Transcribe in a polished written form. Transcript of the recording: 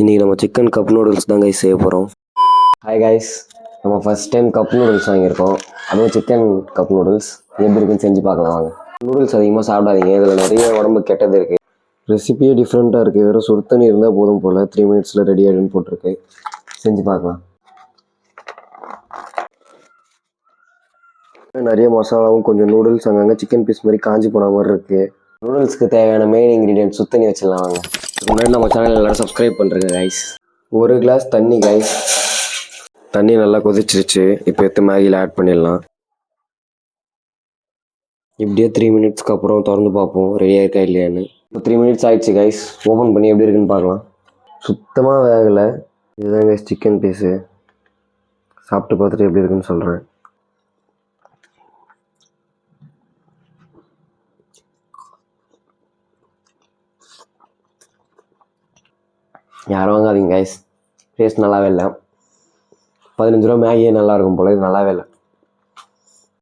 இன்றைக்கி நம்ம chicken cup noodles தான் கைஸ் செய்ய போகிறோம். ஹாய் கைஸ், நம்ம ஃபஸ்ட் டைம் கப் நூடுல்ஸ் வாங்கியிருக்கோம். அதுவும் சிக்கன் கப் நூடுல்ஸ் எப்படி இருக்குன்னு செஞ்சு பார்க்கலாம் வாங்க. நூடுல்ஸ் அதிகமாக சாப்பிடாதீங்க, இதில் நிறைய உடம்பு கெட்டது இருக்குது. ரெசிபியே டிஃப்ரெண்ட்டாக இருக்குது. வெறும் சுடு தண்ணி இருந்தால் போதும் போல் 3 மினிட்ஸில் ரெடி ஆகிடுன்னு போட்டிருக்கு. செஞ்சு பார்க்கலாம். நிறைய மசாலாவும் கொஞ்சம் நூடுல்ஸ் அங்கங்கே சிக்கன் பீஸ் மாதிரி காஞ்சி போன மாதிரி இருக்குது. நூடுல்ஸ்க்கு தேவையான மெயின் இன்க்ரீடியன்ட் சுடு தண்ணி வச்சிடலாம் வாங்க. இதுக்கு முன்னாடி நம்ம சேனல் எல்லோரும் சப்ஸ்கிரைப் பண்ணுறேங்க கைஸ். 1 கிளாஸ் தண்ணி கைஸ். தண்ணி நல்லா கொதிச்சிருச்சு. இப்போ எடுத்து மேகியில் ஆட் பண்ணிடலாம். இப்படியே 3 மினிட்ஸ்க்கு அப்புறம் திறந்து பார்ப்போம் ரெடியாக இருக்கா இல்லையான்னு. இப்போ 3 மினிட்ஸ் ஆகிடுச்சு கைஸ். ஓப்பன் பண்ணி எப்படி இருக்குன்னு பார்க்கலாம். சுத்தமாக வேகலை. இதுதான் கைஸ் சிக்கன் பீஸு. சாப்பிட்டு பார்த்துட்டு எப்படி இருக்குன்னு சொல்கிறேன். யாரும் வாங்காதீங்க கைஸ், டேஸ்ட் நல்லாவே இல்லை. 15 ரூபா மேகியே நல்லாயிருக்கும் போல், இது நல்லாவே இல்லை.